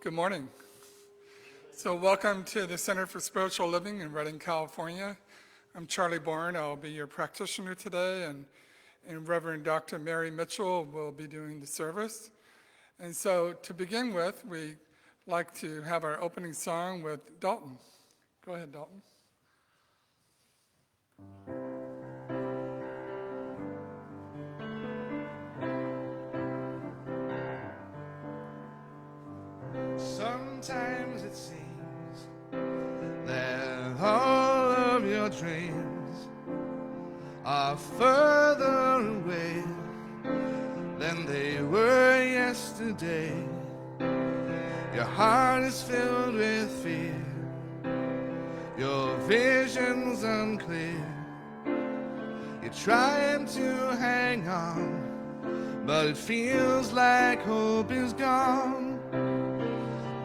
Good morning. So welcome to the Center for Spiritual Living in Redding, California. I'm Charlie Bourne. I'll be your practitioner today, and Reverend Dr. Mary Mitchell will be doing the service. And so to begin with, we like to have our opening song with Dalton. Go ahead, Dalton. Sometimes it seems that all of your dreams are further away than they were yesterday. Your heart is filled with fear, your vision's unclear. You're trying to hang on, but it feels like hope is gone.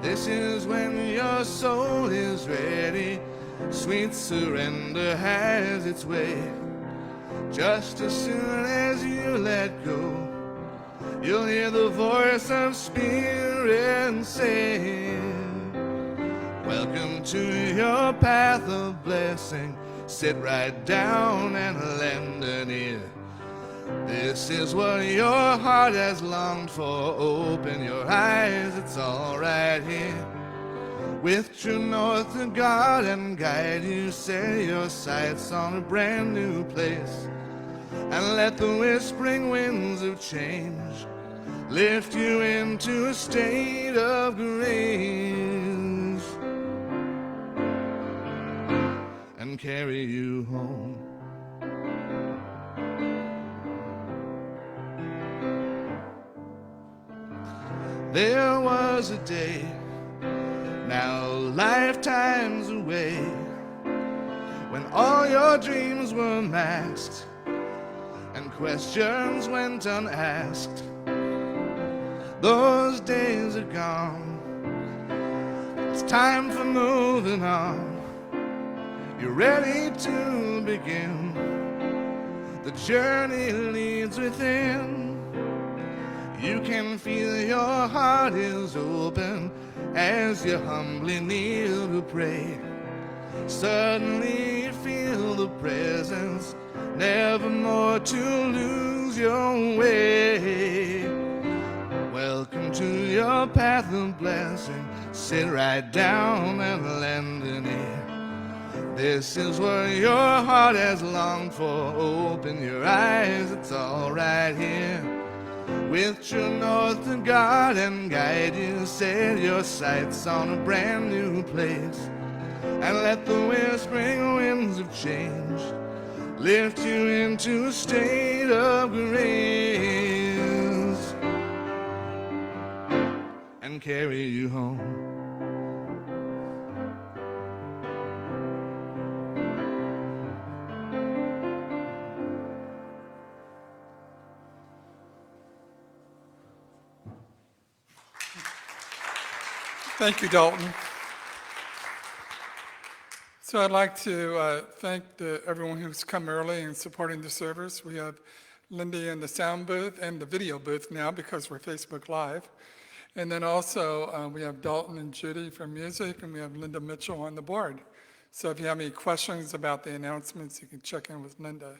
This is when your soul is ready. Sweet surrender has its way. Just as soon as you let go, you'll hear the voice of Spirit say, welcome to your path of blessing. Sit right down and lend an ear. This is what your heart has longed for. Open your eyes, it's all right here. With true north to God and guide you, set your sights on a brand new place. And let the whispering winds of change lift you into a state of grace and carry you home. There was a day, now lifetimes away, when all your dreams were masked and questions went unasked. Those days are gone. It's time for moving on. You're ready to begin. The journey leads within. You can feel your heart is open as you humbly kneel to pray. Suddenly you feel the presence, never more to lose your way. Welcome to your path of blessing. Sit right down and lend an ear. This is what your heart has longed for. Open your eyes, it's all right here. With true north to God and guide you, set your sights on a brand new place. And let the whispering winds of change lift you into a state of grace and carry you home. Thank you, Dalton. So I'd like to thank everyone who's come early and supporting the service. We have Lindy in the sound booth and the video booth now because we're Facebook Live. And then also we have Dalton and Judy for music, and we have Linda Mitchell on the board. So if you have any questions about the announcements, you can check in with Linda.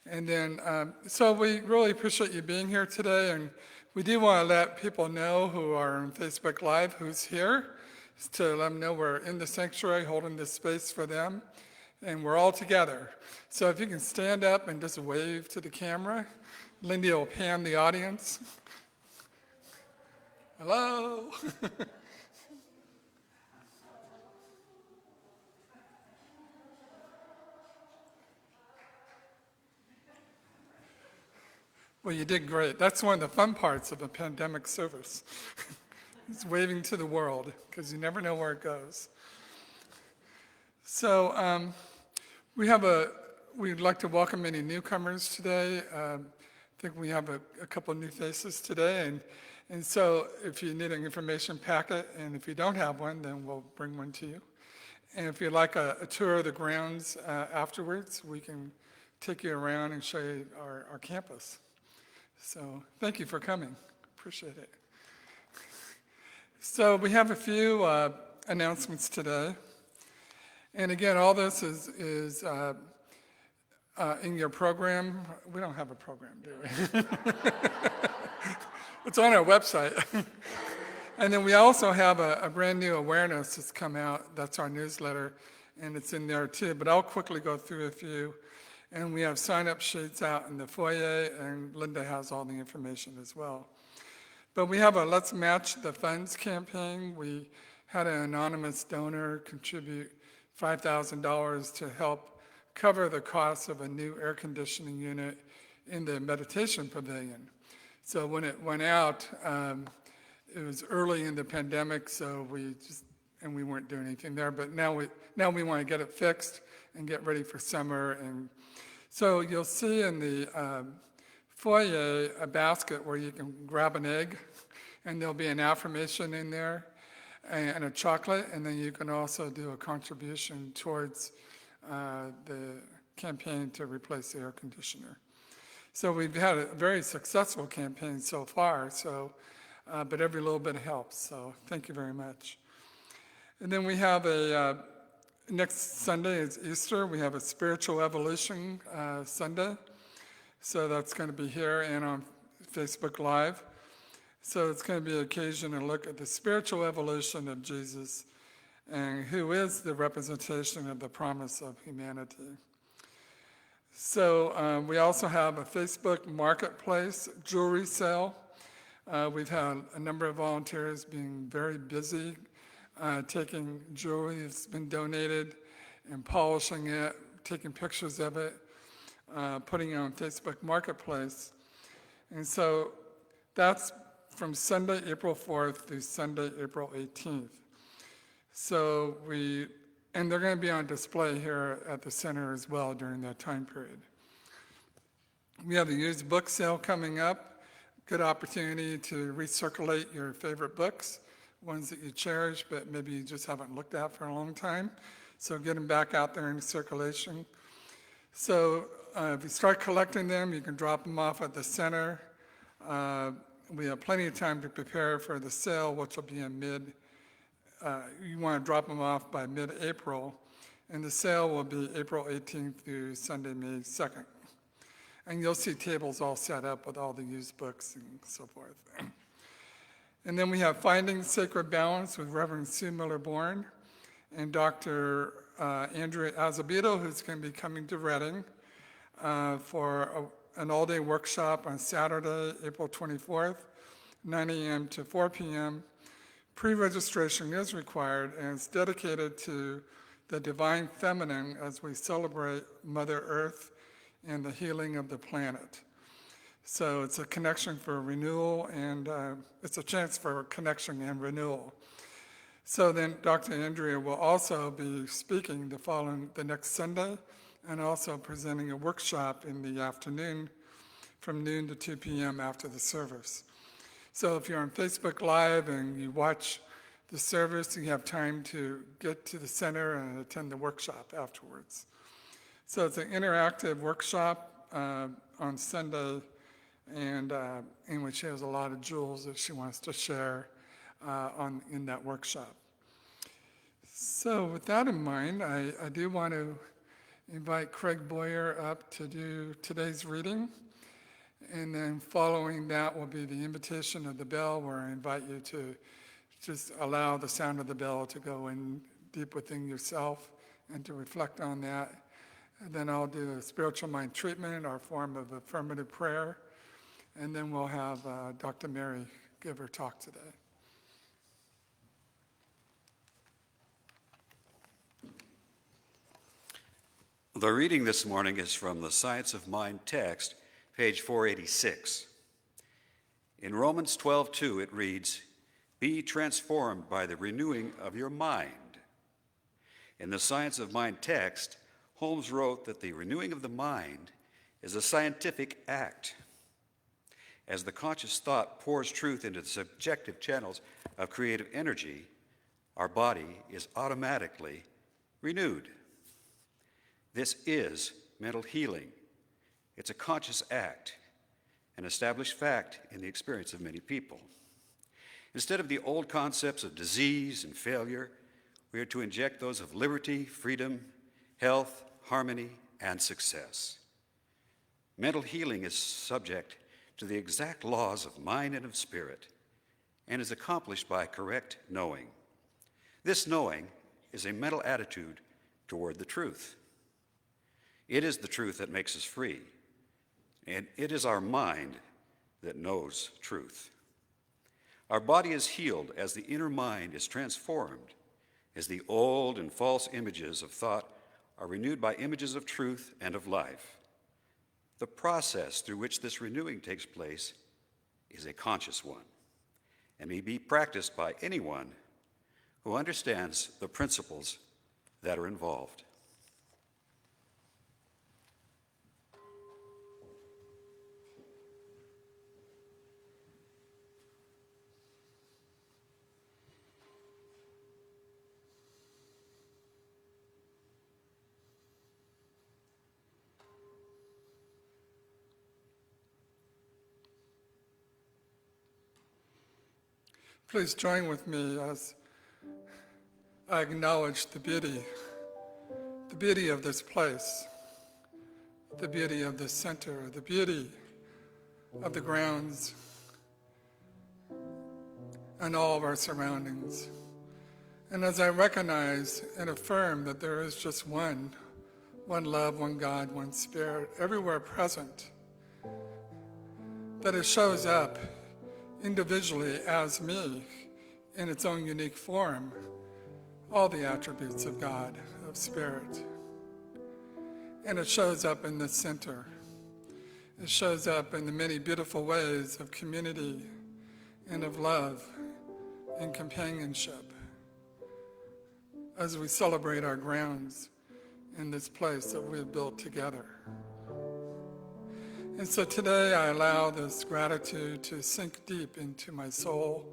And then, so we really appreciate you being here today, and we do want to let people know who are on Facebook Live who's here, to let them know we're in the sanctuary holding this space for them, and we're all together. So if you can stand up and just wave to the camera, Lindy will pan the audience. Hello. Well, you did great. That's one of the fun parts of a pandemic service. It's waving to the world, because you never know where it goes. So we'd like to welcome any newcomers today. I think we have a couple new faces today. And so if you need an information packet, and if you don't have one, then we'll bring one to you. And if you'd like a tour of the grounds afterwards, we can take you around and show you our campus. So thank you for coming. Appreciate it. So we have a few announcements today. And again, all this is in your program. We don't have a program, do we? It's on our website. And then we also have a brand new awareness that's come out. That's our newsletter, and it's in there too. But I'll quickly go through a few. And we have sign-up sheets out in the foyer, and Linda has all the information as well. But we have a Let's Match the Funds campaign. We had an anonymous donor contribute $5,000 to help cover the cost of a new air conditioning unit in the meditation pavilion. So when it went out, it was early in the pandemic, so we weren't doing anything there. But now we want to get it fixed and get ready for summer. And so you'll see in the foyer a basket where you can grab an egg, and there'll be an affirmation in there and a chocolate, and then you can also do a contribution towards the campaign to replace the air conditioner. So we've had a very successful campaign so far, but every little bit helps, so thank you very much. And then we have next Sunday is Easter. We have a Spiritual Evolution Sunday. So that's going to be here and on Facebook Live. So it's going to be an occasion to look at the spiritual evolution of Jesus and who is the representation of the promise of humanity. So we also have a Facebook Marketplace jewelry sale. We've had a number of volunteers being very busy taking jewelry that's been donated and polishing it, taking pictures of it, putting it on Facebook Marketplace. And so that's from Sunday, April 4th through Sunday, April 18th. So and they're going to be on display here at the center as well during that time period. We have the used book sale coming up. Good opportunity to recirculate your favorite books, ones that you cherish, but maybe you just haven't looked at for a long time. So get them back out there in circulation. So if you start collecting them, you can drop them off at the center. We have plenty of time to prepare for the sale, which will be in you want to drop them off by mid-April, and the sale will be April 18th through Sunday, May 2nd. And you'll see tables all set up with all the used books and so forth. And then we have Finding Sacred Balance with Reverend Sue Miller-Bourne and Dr. Andrea Azevedo, who's going to be coming to Reading for an all-day workshop on Saturday, April 24th, 9 a.m. to 4 p.m. Pre-registration is required, and it's dedicated to the divine feminine as we celebrate Mother Earth and the healing of the planet. So it's a connection for renewal, and it's a chance for connection and renewal. So then Dr. Andrea will also be speaking the next Sunday, and also presenting a workshop in the afternoon from noon to 2 p.m. after the service. So if you're on Facebook Live and you watch the service, you have time to get to the center and attend the workshop afterwards. So it's an interactive workshop on Sunday, and in which she has a lot of jewels that she wants to share in that workshop. So with that in mind, I do want to invite Craig Boyer up to do today's reading. And then following that will be the invitation of the bell, where I invite you to just allow the sound of the bell to go in deep within yourself and to reflect on that. And then I'll do a spiritual mind treatment, our form of affirmative prayer. And then we'll have Dr. Mary give her talk today. The reading this morning is from the Science of Mind text, page 486. In Romans 12:2, it reads, "Be transformed by the renewing of your mind." In the Science of Mind text, Holmes wrote that the renewing of the mind is a scientific act. As the conscious thought pours truth into the subjective channels of creative energy, our body is automatically renewed. This is mental healing. It's a conscious act, an established fact in the experience of many people. Instead of the old concepts of disease and failure, we are to inject those of liberty, freedom, health, harmony, and success. Mental healing is subject to the exact laws of mind and of spirit, and is accomplished by correct knowing. This knowing is a mental attitude toward the truth. It is the truth that makes us free, and it is our mind that knows truth. Our body is healed as the inner mind is transformed, as the old and false images of thought are renewed by images of truth and of life. The process through which this renewing takes place is a conscious one and may be practiced by anyone who understands the principles that are involved. Please join with me as I acknowledge the beauty of this place, the beauty of this center, the beauty of the grounds and all of our surroundings. And as I recognize and affirm that there is just one love, one God, one Spirit, everywhere present, that it shows up individually as me in its own unique form, all the attributes of God, of Spirit. And it shows up in the center. It shows up in the many beautiful ways of community and of love and companionship as we celebrate our grounds in this place that we have built together. And so today I allow this gratitude to sink deep into my soul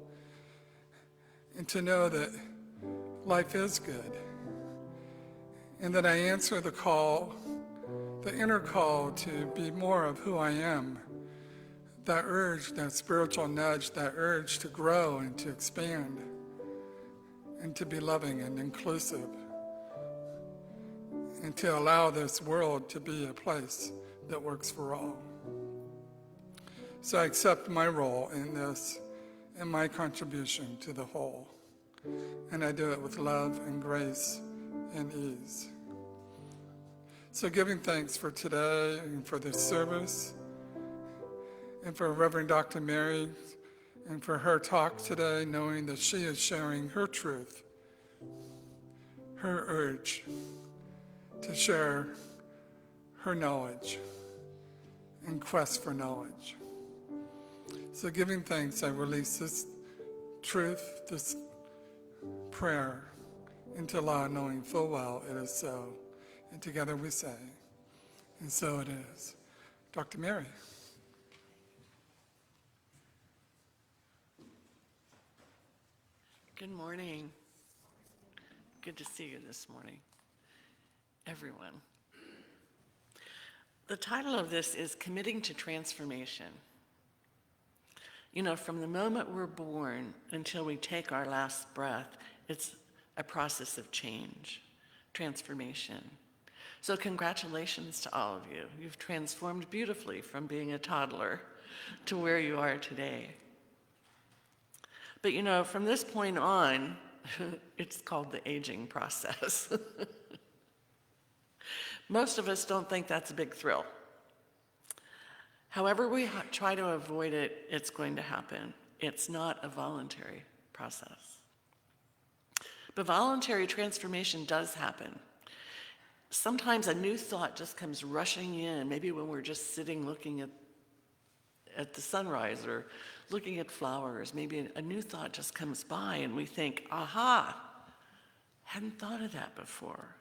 and to know that life is good and that I answer the call, the inner call to be more of who I am, that urge, that spiritual nudge, that urge to grow and to expand and to be loving and inclusive and to allow this world to be a place that works for all. So I accept my role in this and my contribution to the whole. And I do it with love and grace and ease. So giving thanks for today and for this service and for Reverend Dr. Mary and for her talk today, knowing that she is sharing her truth, her urge to share her knowledge and quest for knowledge. So giving thanks, I release this truth, this prayer into law, knowing full well it is so. And together we say, and so it is. Dr. Mary. Good morning. Good to see you this morning, everyone. The title of this is Committing to Transformation. You know, from the moment we're born until we take our last breath, it's a process of change, transformation. So congratulations to all of you. You've transformed beautifully from being a toddler to where you are today. But you know, from this point on, it's called the aging process. Most of us don't think that's a big thrill. However we try to avoid it, it's going to happen. It's not a voluntary process. But voluntary transformation does happen. Sometimes a new thought just comes rushing in, maybe when we're just sitting looking at the sunrise or looking at flowers. Maybe a new thought just comes by and we think, aha, hadn't thought of that before.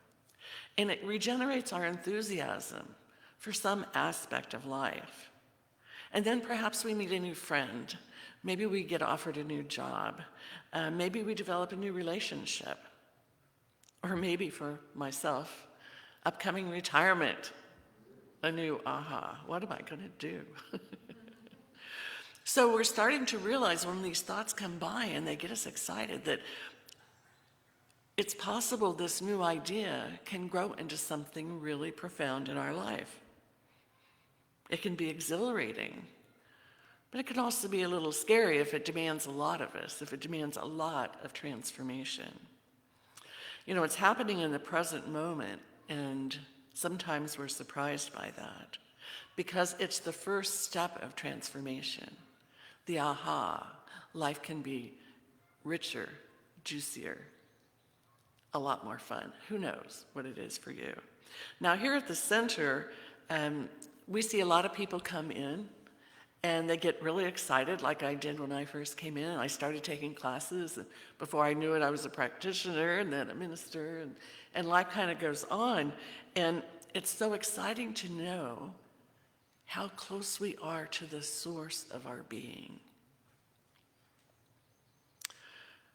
And it regenerates our enthusiasm for some aspect of life. And then perhaps we meet a new friend. Maybe we get offered a new job. Maybe we develop a new relationship. Or maybe for myself, upcoming retirement, a new aha, what am I going to do? So we're starting to realize when these thoughts come by and they get us excited that it's possible this new idea can grow into something really profound in our life. It can be exhilarating, but it can also be a little scary if it demands a lot of us, if it demands a lot of transformation. You know, it's happening in the present moment, and sometimes we're surprised by that because it's the first step of transformation. The aha, life can be richer, juicier, a lot more fun. Who knows what it is for you? Now here at the center, we see a lot of people come in and they get really excited like I did when I first came in. I started taking classes, and before I knew it, I was a practitioner and then a minister, and life kind of goes on. And it's so exciting to know how close we are to the source of our being.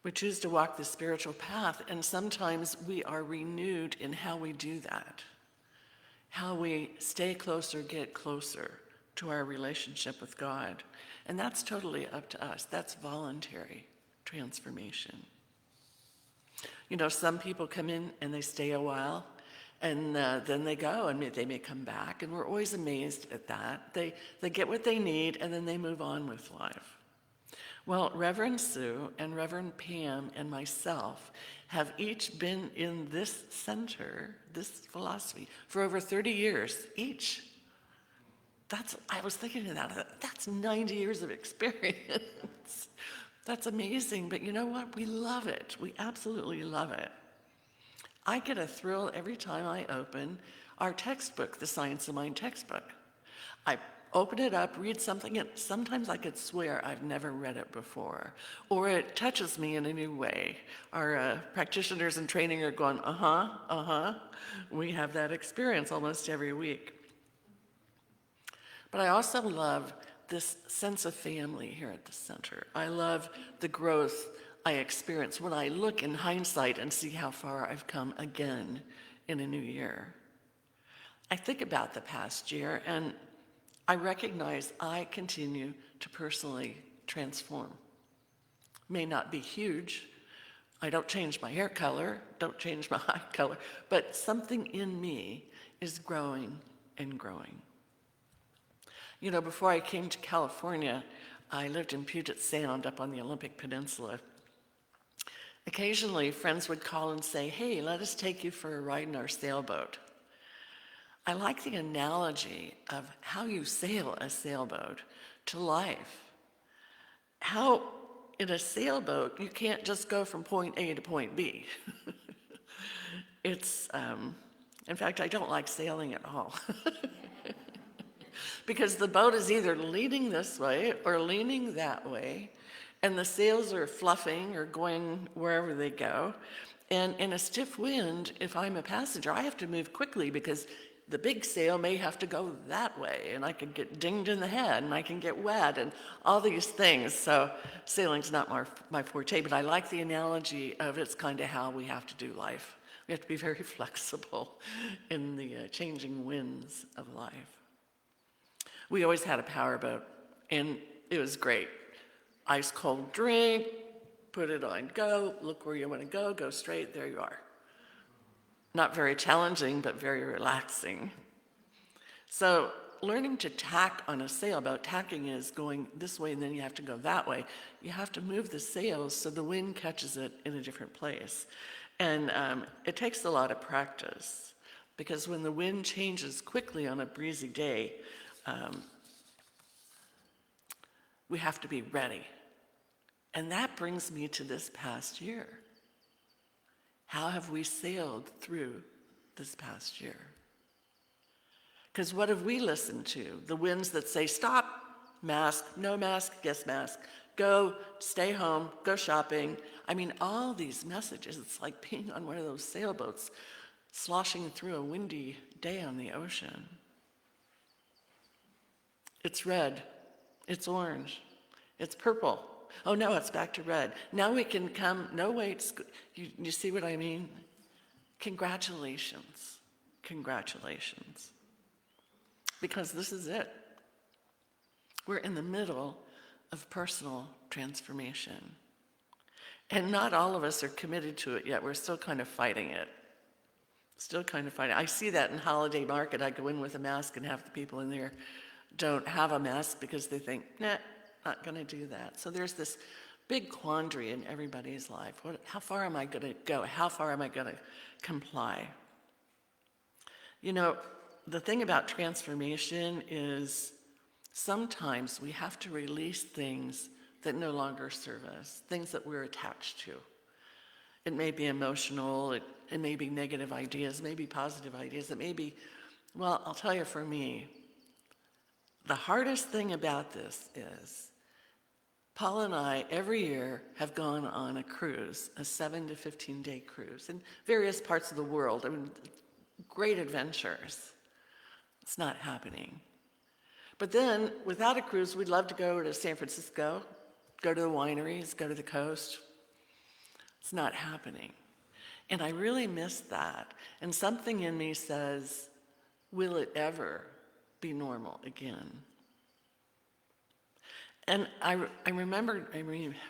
We choose to walk the spiritual path, and sometimes we are renewed in how we do that, how we stay closer, get closer to our relationship with God. And that's totally up to us. That's voluntary transformation. You know, some people come in and they stay a while, and then they go, and they may come back, and we're always amazed at that. They get what they need, and then they move on with life. Well, Reverend Sue and Reverend Pam and myself have each been in this center, this philosophy, for over 30 years each. I was thinking of that, that's 90 years of experience. That's amazing, but you know what? We love it. We absolutely love it. I get a thrill every time I open our textbook, the Science of Mind textbook. I open it up, read something, and sometimes I could swear I've never read it before, or it touches me in a new way. Our practitioners in training are going, We have that experience almost every week. But I also love this sense of family here at the center. I love the growth I experience when I look in hindsight and see how far I've come again in a new year. I think about the past year, and I recognize I continue to personally transform. May not be huge. I don't change my hair color, don't change my eye color, but something in me is growing and growing. You know, before I came to California, I lived in Puget Sound up on the Olympic Peninsula. Occasionally, friends would call and say, "Hey, let us take you for a ride in our sailboat." I like the analogy of how you sail a sailboat to life. How in a sailboat, you can't just go from point A to point B. In fact, I don't like sailing at all. Because the boat is either leaning this way or leaning that way, and the sails are fluffing or going wherever they go. And in a stiff wind, if I'm a passenger, I have to move quickly because the big sail may have to go that way, and I could get dinged in the head, and I can get wet, and all these things. So sailing's not my forte, but I like the analogy of it's kind of how we have to do life. We have to be very flexible in the changing winds of life. We always had a power boat, and it was great. Ice cold drink, put it on, go, look where you want to go straight, there you are. Not very challenging, but very relaxing. So learning to tack on a sailboat, tacking is going this way and then you have to go that way. You have to move the sails so the wind catches it in a different place. And it takes a lot of practice because when the wind changes quickly on a breezy day, we have to be ready. And that brings me to this past year. How have we sailed through this past year? Because what have we listened to? The winds that say, stop, mask, no mask, yes mask, go, stay home, go shopping. I mean, all these messages, it's like being on one of those sailboats sloshing through a windy day on the ocean. It's red, it's orange, it's purple. Oh no, it's back to red. Now we can come, no wait, you see what I mean? Congratulations, congratulations. Because this is it. We're in the middle of personal transformation. And not all of us are committed to it yet. We're still kind of fighting it. Still kind of fighting. I see that in holiday market. I go in with a mask and half the people in there don't have a mask because they think, nah, not going to do that. So there's this big quandary in everybody's life. How far am I going to go? How far am I going to comply? You know, the thing about transformation is sometimes we have to release things that no longer serve us, things that we're attached to. It may be emotional, it may be negative ideas, it may be positive ideas, it may be, well, I'll tell you for me, the hardest thing about this is Paul and I every year have gone on a cruise, a 7 to 15-day cruise in various parts of the world. I mean, great adventures. It's not happening. But then, without a cruise, we'd love to go to San Francisco, go to the wineries, go to the coast. It's not happening. And I really miss that. And something in me says, will it ever be normal again? And I'm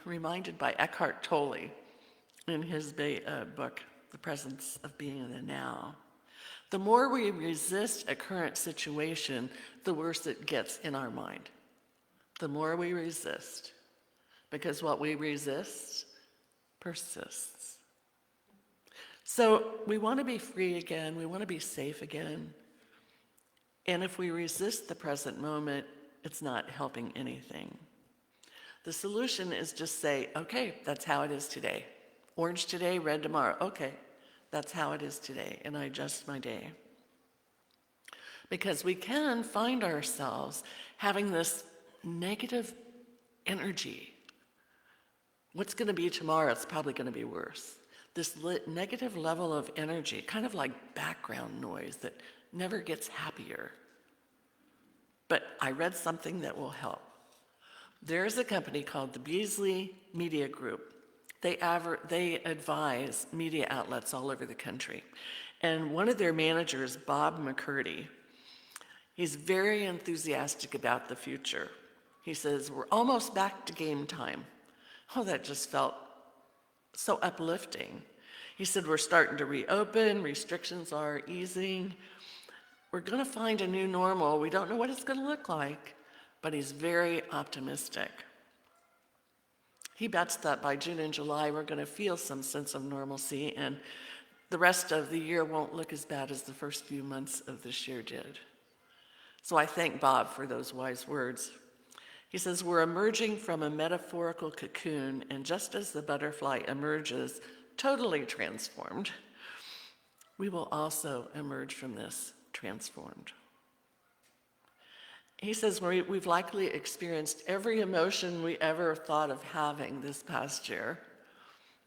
reminded by Eckhart Tolle in his book, The Presence of Being in the Now. The more we resist a current situation, the worse it gets in our mind. The more we resist, because what we resist persists. So we want to be free again, we want to be safe again. And if we resist the present moment, it's not helping anything. The solution is just say, okay, that's how it is today. Orange today, red tomorrow. Okay, that's how it is today, and I adjust my day. Because we can find ourselves having this negative energy. What's going to be tomorrow? It's probably going to be worse. This negative level of energy, kind of like background noise that never gets happier. But I read something that will help. There's a company called the Beasley Media Group. They advise media outlets all over the country. And one of their managers, Bob McCurdy, he's very enthusiastic about the future. He says, we're almost back to game time. Oh, that just felt so uplifting. He said, we're starting to reopen, restrictions are easing. We're going to find a new normal. We don't know what it's going to look like, but he's very optimistic. He bets that by June and July, we're going to feel some sense of normalcy, and the rest of the year won't look as bad as the first few months of this year did. So I thank Bob for those wise words. He says, we're emerging from a metaphorical cocoon, and just as the butterfly emerges totally transformed, we will also emerge from this transformed. He says we've likely experienced every emotion we ever thought of having this past year.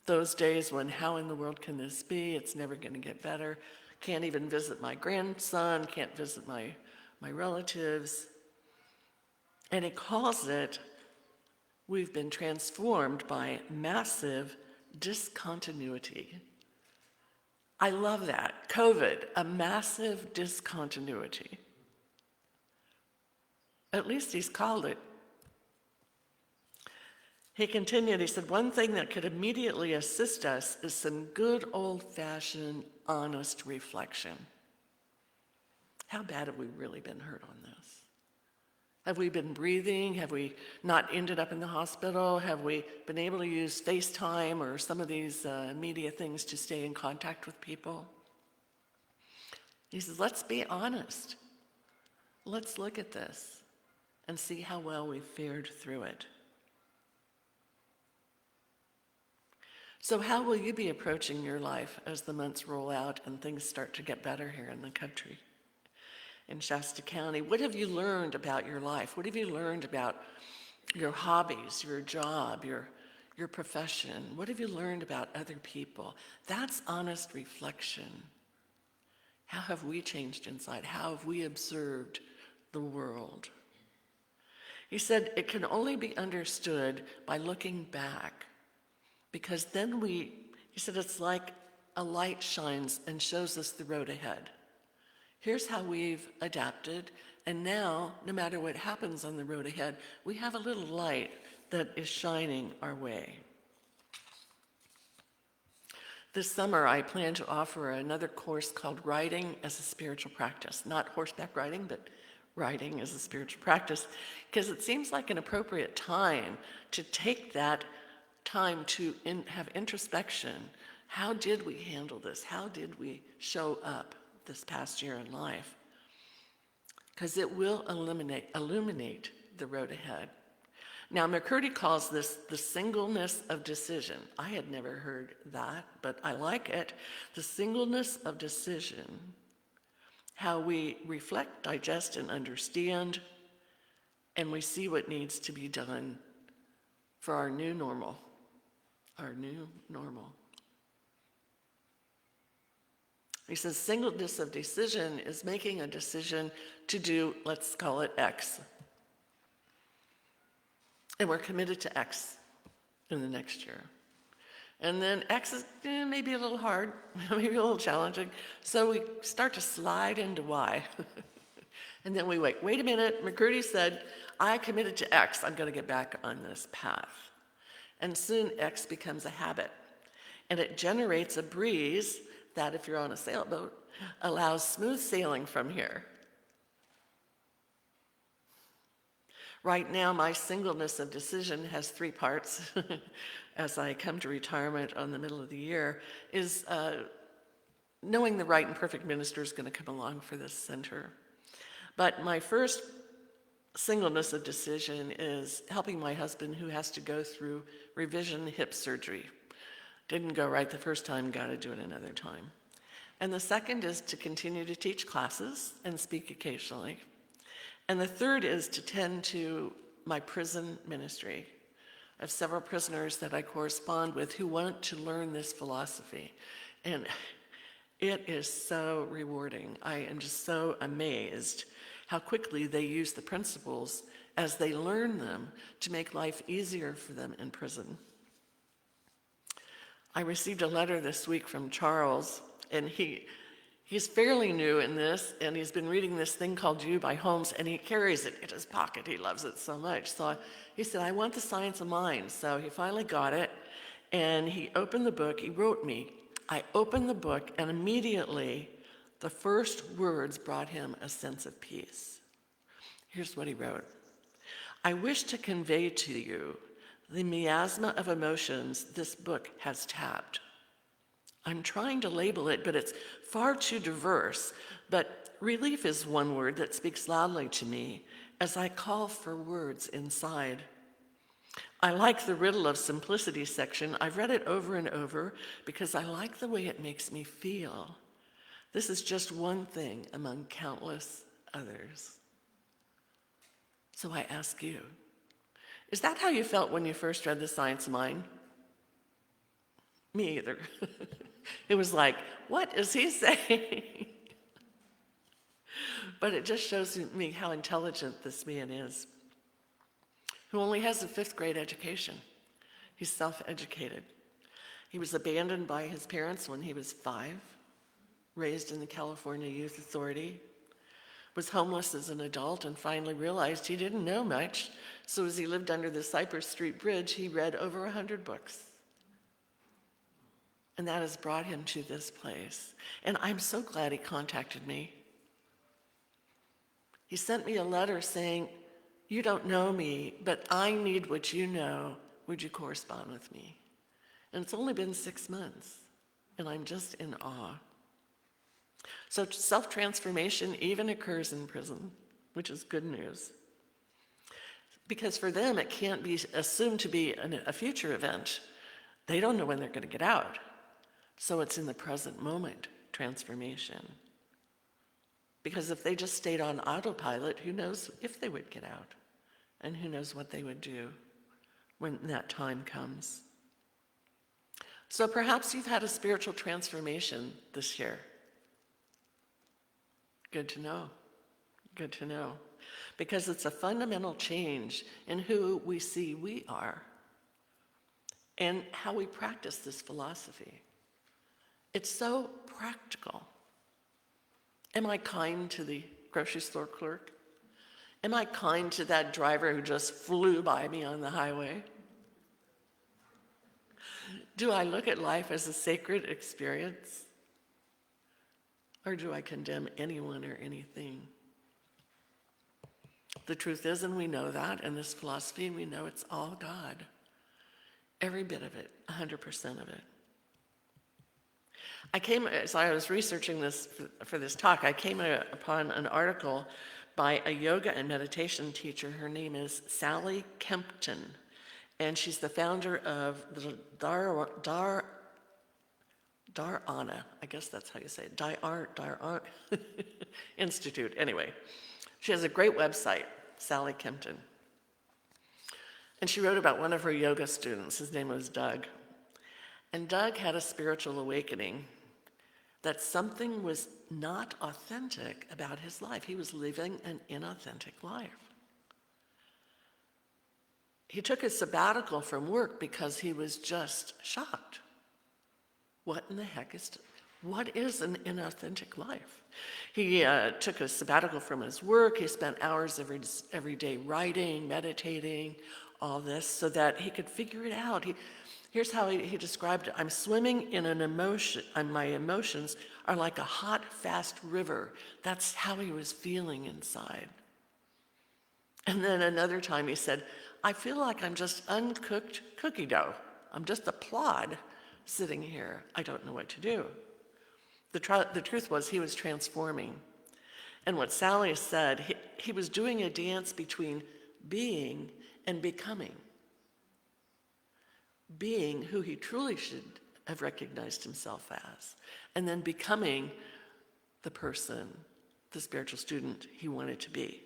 Those days when, how in the world can this be? It's never going to get better. Can't even visit my grandson, can't visit my relatives. And he calls it, we've been transformed by massive discontinuity. I love that. COVID, a massive discontinuity. At least he's called it. He continued, he said, one thing that could immediately assist us is some good old-fashioned, honest reflection. How bad have we really been hurt on this? Have we been breathing? Have we not ended up in the hospital? Have we been able to use FaceTime or some of these media things to stay in contact with people? He says, let's be honest. Let's look at this and see how well we fared through it. So how will you be approaching your life as the months roll out and things start to get better here in the country? In Shasta County, what have you learned about your life? What have you learned about your hobbies, your job, your profession? What have you learned about other people? That's honest reflection. How have we changed inside? How have we observed the world? He said it can only be understood by looking back, because then he said it's like a light shines and shows us the road ahead. Here's how we've adapted, and now, no matter what happens on the road ahead, we have a little light that is shining our way. This summer, I plan to offer another course called Writing as a Spiritual Practice. Not horseback riding, but writing as a spiritual practice, because it seems like an appropriate time to take that time to have introspection. How did we handle this? How did we show up this past year in life? Because it will illuminate the road ahead. Now, McCurdy calls this the singleness of decision. I had never heard that, but I like it. The singleness of decision. How we reflect, digest, and understand, and we see what needs to be done for our new normal. Our new normal. He says singleness of decision is making a decision to do, let's call it X. And we're committed to X in the next year. And then X is maybe a little hard, maybe a little challenging. So we start to slide into Y. And then we wait a minute, McCurdy said, I committed to X, I'm gonna get back on this path. And soon X becomes a habit. And it generates a breeze that, if you're on a sailboat, allows smooth sailing from here. Right now, my singleness of decision has 3 parts. As I come to retirement on the middle of the year, is knowing the right and perfect minister is going to come along for this center. But my first singleness of decision is helping my husband, who has to go through revision hip surgery. Didn't go right the first time, got to do it another time. And the second is to continue to teach classes and speak occasionally. And the third is to tend to my prison ministry. I have several prisoners that I correspond with who want to learn this philosophy. And it is so rewarding. I am just so amazed how quickly they use the principles as they learn them to make life easier for them in prison. I received a letter this week from Charles, and he's fairly new in this, and he's been reading this thing called You by Holmes, and he carries it in his pocket. He loves it so much. So he said, I want the Science of Mind. So he finally got it, and he opened the book. He wrote me. I opened the book, and immediately the first words brought him a sense of peace. Here's what he wrote. I wish to convey to you the miasma of emotions this book has tapped. I'm trying to label it, but it's far too diverse. But relief is one word that speaks loudly to me as I call for words inside. I like the riddle of simplicity section. I've read it over and over because I like the way it makes me feel. This is just one thing among countless others. So I ask you, is that how you felt when you first read The Science of Mind? Me either. It was like, what is he saying? But it just shows me how intelligent this man is, who only has a 5th grade education. He's self-educated. He was abandoned by his parents when he was 5, raised in the California Youth Authority, was homeless as an adult, and finally realized he didn't know much. So as he lived under the Cypress Street Bridge, he read over 100 books. And that has brought him to this place. And I'm so glad he contacted me. He sent me a letter saying, you don't know me, but I need what you know. Would you correspond with me? And it's only been 6 months, and I'm just in awe. So self-transformation even occurs in prison, which is good news. Because for them, it can't be assumed to be a future event. They don't know when they're going to get out. So it's in the present moment, transformation. Because if they just stayed on autopilot, who knows if they would get out? And who knows what they would do when that time comes? So perhaps you've had a spiritual transformation this year. Good to know. Good to know. Because it's a fundamental change in who we see we are and how we practice this philosophy. It's so practical. Am I kind to the grocery store clerk? Am I kind to that driver who just flew by me on the highway? Do I look at life as a sacred experience? Or do I condemn anyone or anything? The truth is, and we know that in this philosophy, we know it's all God. Every bit of it, 100% of it. As I was researching this for this talk, I came upon an article by a yoga and meditation teacher. Her name is Sally Kempton, and she's the founder of the Dharana, I guess that's how you say it, Dharana Institute. Anyway, she has a great website, Sally Kempton. And she wrote about one of her yoga students. His name was Doug. And Doug had a spiritual awakening that something was not authentic about his life. He was living an inauthentic life. He took a sabbatical from work because he was just shocked. What in the heck what is an inauthentic life? He took a sabbatical from his work. He spent hours every day writing, meditating, all this, so that he could figure it out. Here's how he described it. I'm swimming in an emotion, and my emotions are like a hot, fast river. That's how he was feeling inside. And then another time he said, I feel like I'm just uncooked cookie dough. I'm just a plod sitting here. I don't know what to do. The truth was he was transforming. And what Sally said, he was doing a dance between being and becoming. Being who he truly should have recognized himself as, and then becoming the person, the spiritual student he wanted to be.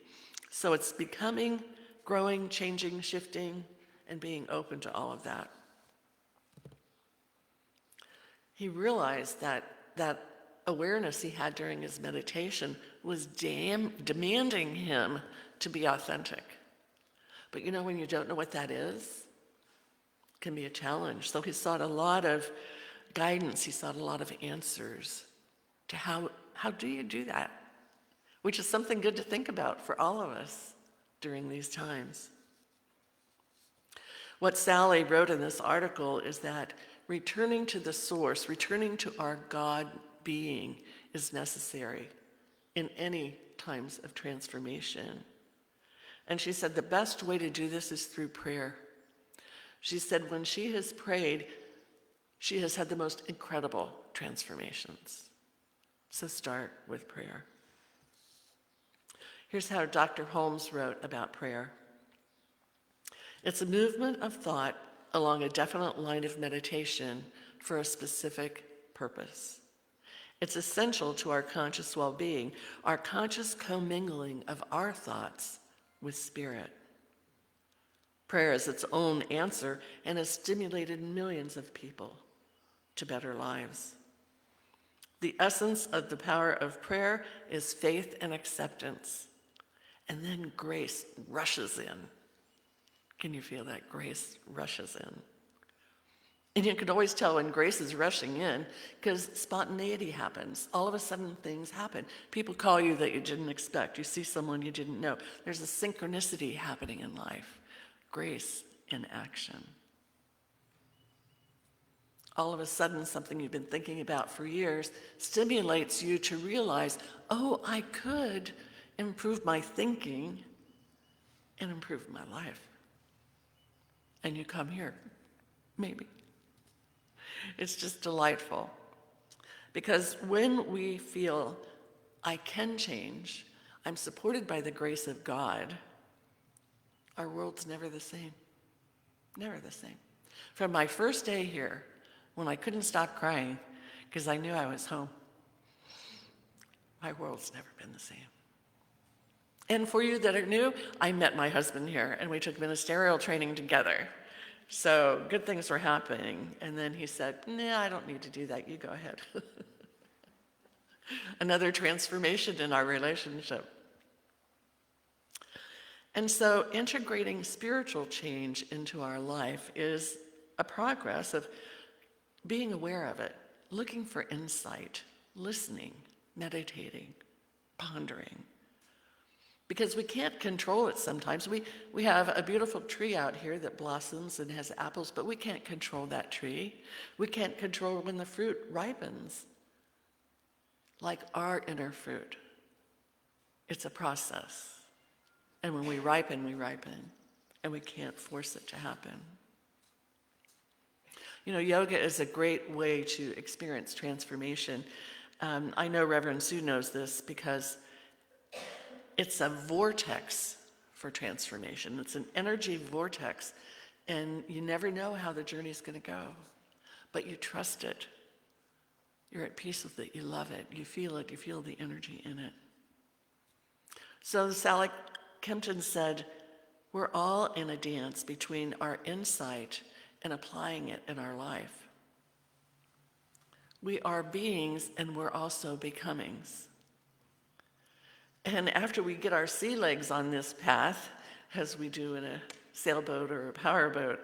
So it's becoming, growing, changing, shifting, and being open to all of that. He realized that awareness he had during his meditation was demanding him to be authentic. But you know, when you don't know what that is, it can be a challenge. So he sought a lot of guidance. He sought a lot of answers to how do you do that? Which is something good to think about for all of us during these times. What Sally wrote in this article is that returning to the source, returning to our God being is necessary in any times of transformation. And she said the best way to do this is through prayer. She said when she has prayed, she has had the most incredible transformations. So start with prayer. Here's how Dr. Holmes wrote about prayer. It's a movement of thought along a definite line of meditation for a specific purpose. It's essential to our conscious well-being, our conscious commingling of our thoughts with spirit. Prayer is its own answer and has stimulated millions of people to better lives. The essence of the power of prayer is faith and acceptance. And then grace rushes in. Can you feel that? Grace rushes in. And you can always tell when grace is rushing in because spontaneity happens. All of a sudden things happen. People call you that you didn't expect. You see someone you didn't know. There's a synchronicity happening in life. Grace in action. All of a sudden something you've been thinking about for years stimulates you to realize, oh, I could improve my thinking and improve my life. And you come here, maybe. It's just delightful. Because when we feel I can change, I'm supported by the grace of God, our world's never the same. Never the same. From my first day here, when I couldn't stop crying because I knew I was home, my world's never been the same. And for you that are new, I met my husband here, and we took ministerial training together. So good things were happening. And then he said, nah, I don't need to do that. You go ahead. Another transformation in our relationship. And so integrating spiritual change into our life is a progress of being aware of it, looking for insight, listening, meditating, pondering. because we can't control it sometimes. We have a beautiful tree out here that blossoms and has apples, but we can't control that tree. We can't control when the fruit ripens, like our inner fruit. It's a process. And when we ripen, and we can't force it to happen. You know, yoga is a great way to experience transformation. I know Reverend Sue knows this because it's a vortex for transformation. It's an energy vortex, and you never know how the journey's going to go, but you trust it. You're at peace with it. You love it. You feel it. You feel the energy in it. So Sally Kempton said, we're all in a dance between our insight and applying it in our life. We are beings, and we're also becomings. And after we get our sea legs on this path, as we do in a sailboat or a powerboat,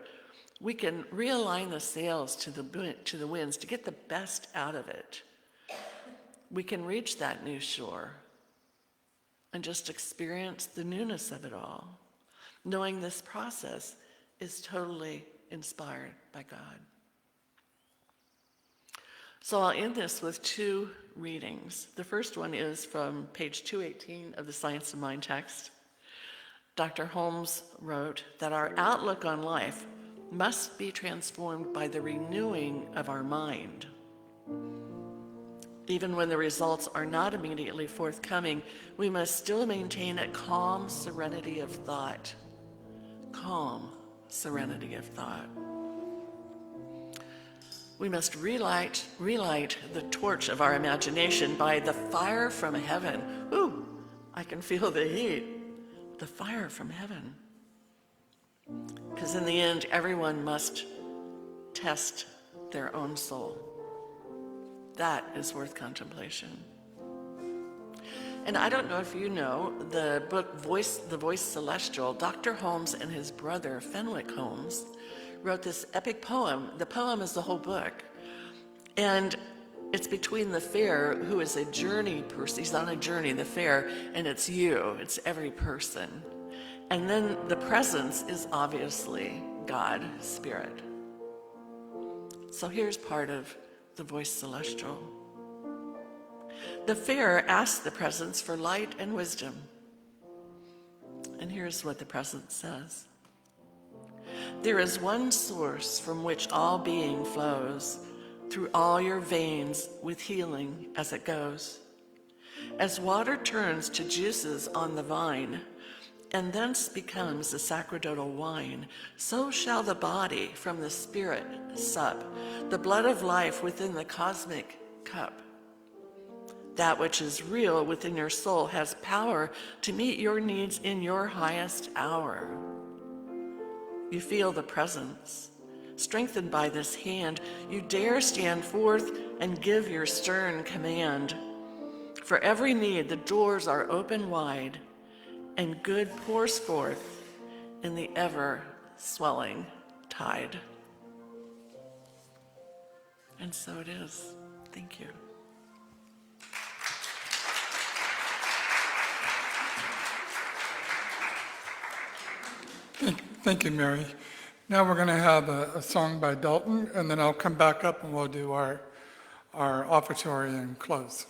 we can realign the sails to the winds to get the best out of it. We can reach that new shore and just experience the newness of it all, knowing this process is totally inspired by God. So I'll end this with two readings. The first one is from page 218 of the Science of Mind text. Dr. Holmes wrote that our outlook on life must be transformed by the renewing of our mind. Even when the results are not immediately forthcoming, we must still maintain a calm serenity of thought. Calm serenity of thought. We must relight the torch of our imagination by the fire from heaven. Ooh, I can feel the heat. The fire from heaven. Because in the end, everyone must test their own soul. That is worth contemplation. And I don't know if you know, the book The Voice Celestial, Dr. Holmes and his brother, Fenwick Holmes, wrote this epic poem. The poem is the whole book. And it's between the fair, who is a journey person. He's on a journey, the fair, and it's you. It's every person. And then the presence is obviously God, Spirit. So here's part of The Voice Celestial. The fair asks the presence for light and wisdom. And here's what the presence says. There is one source from which all being flows, through all your veins with healing as it goes. As water turns to juices on the vine, and thence becomes the sacerdotal wine, so shall the body from the spirit sup, the blood of life within the cosmic cup. That which is real within your soul has power to meet your needs in your highest hour. You feel the presence. Strengthened by this hand, you dare stand forth and give your stern command. For every need, the doors are open wide, and good pours forth in the ever-swelling tide. And so it is. Thank you. Thank you, Mary. Now we're going to have a song by Dalton, and then I'll come back up and we'll do our offertory and close.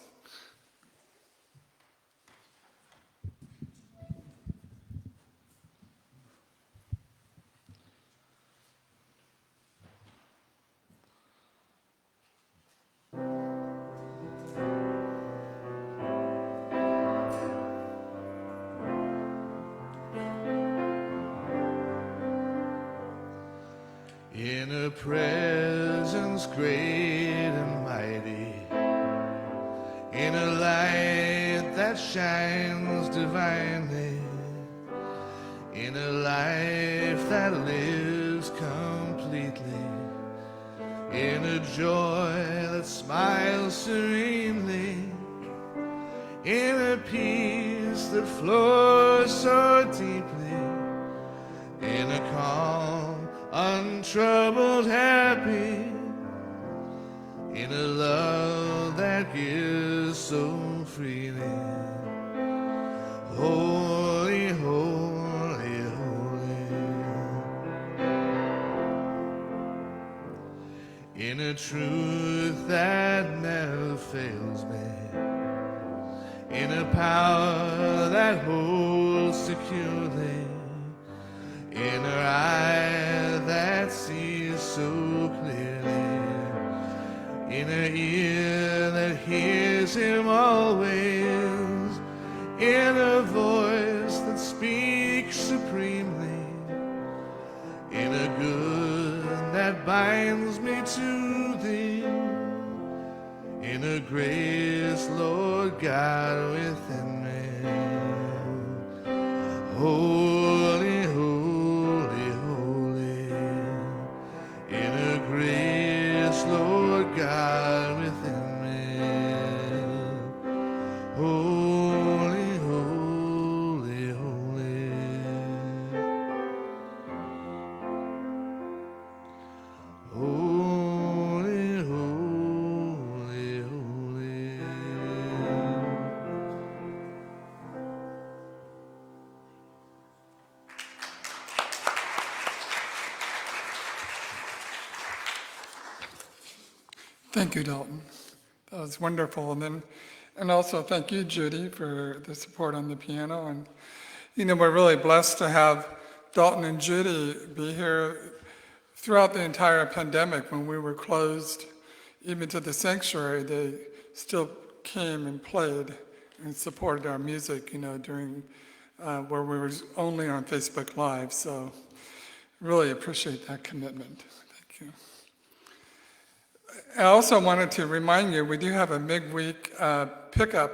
In a presence great and mighty, in a light that shines divinely, in a life that lives completely, in a joy that smiles serenely, in a peace that flows so deeply, in a calm untroubled, happy, in a love that gives so freely. Oh, truth that never fails me, in a power that holds securely, in her eye that sees so clearly, in her ear that hears him always, in a voice that speaks supremely, in a good that binds me to thee, in a grace, Lord God, within me. Holy, holy, holy, in a grace, Lord God, within me. Holy, holy, holy. Holy, holy, holy. Thank you, Dalton. That was wonderful. And also thank you, Judy, for the support on the piano. And, we're really blessed to have Dalton and Judy be here throughout the entire pandemic. When we were closed, even to the sanctuary, they still came and played and supported our music, during where we were only on Facebook Live. So really appreciate that commitment. Thank you. I also wanted to remind you, we do have a midweek pickup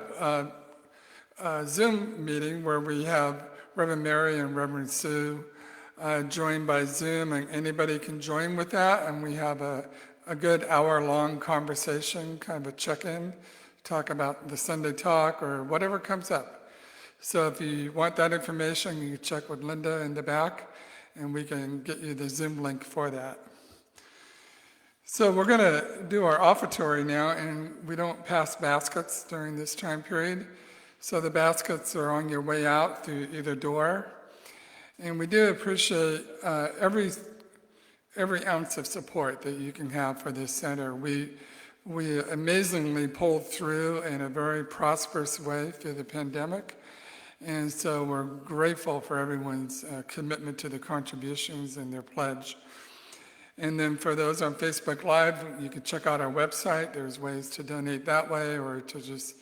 Zoom meeting where we have Reverend Mary and Reverend Sue joined by Zoom, and anybody can join with that. And we have a good hour-long conversation, kind of a check-in, talk about the Sunday talk or whatever comes up. So if you want that information, you can check with Linda in the back, and we can get you the Zoom link for that. So we're going to do our offertory now, and we don't pass baskets during this time period. So the baskets are on your way out through either door. And we do appreciate every ounce of support that you can have for this center. We amazingly pulled through in a very prosperous way through the pandemic. And so we're grateful for everyone's commitment to the contributions and their pledge. And then for those on Facebook Live, you can check out our website. There's ways to donate that way or to just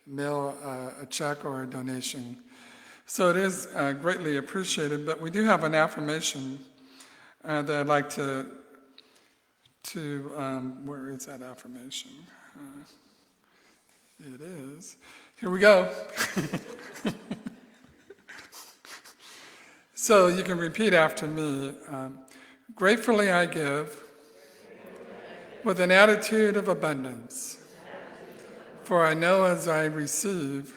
mail a check or a donation. So it is greatly appreciated, but we do have an affirmation that I'd like to where is that affirmation? It is. Here we go. So you can repeat after me. Gratefully I give with an attitude of abundance, for I know as I receive,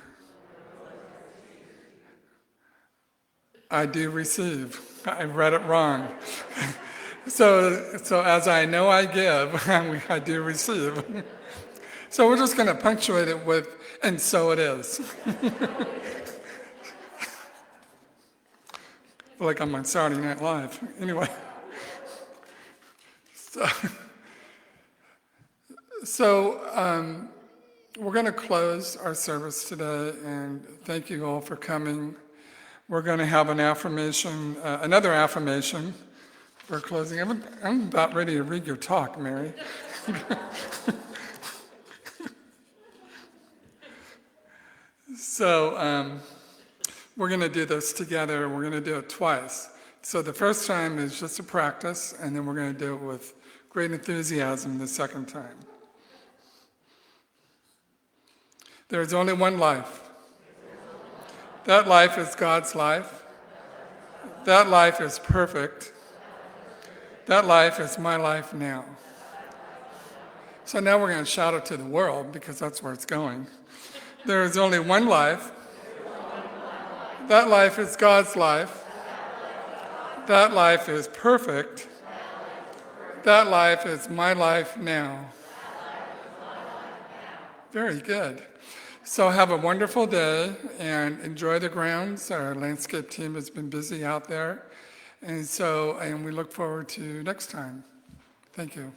I do receive. I read it wrong. So as I know I give, I do receive. So we're just going to punctuate it with, and so it is. Like I'm on Saturday Night Live. Anyway. So we're going to close our service today, and thank you all for coming. We're going to have an affirmation, another affirmation for closing. I'm about ready to read your talk, Mary. So we're going to do this together. We're going to do it twice. So the first time is just a practice, and then we're going to do it with great enthusiasm the second time. There's only one life. That life is God's life. That life is perfect. That life is my life now. So now we're going to shout it to the world because that's where it's going. There is only one life. That life is God's life. That life is perfect. That life is my life now. Very good. So have a wonderful day and enjoy the grounds. Our landscape team has been busy out there. And we look forward to next time. Thank you.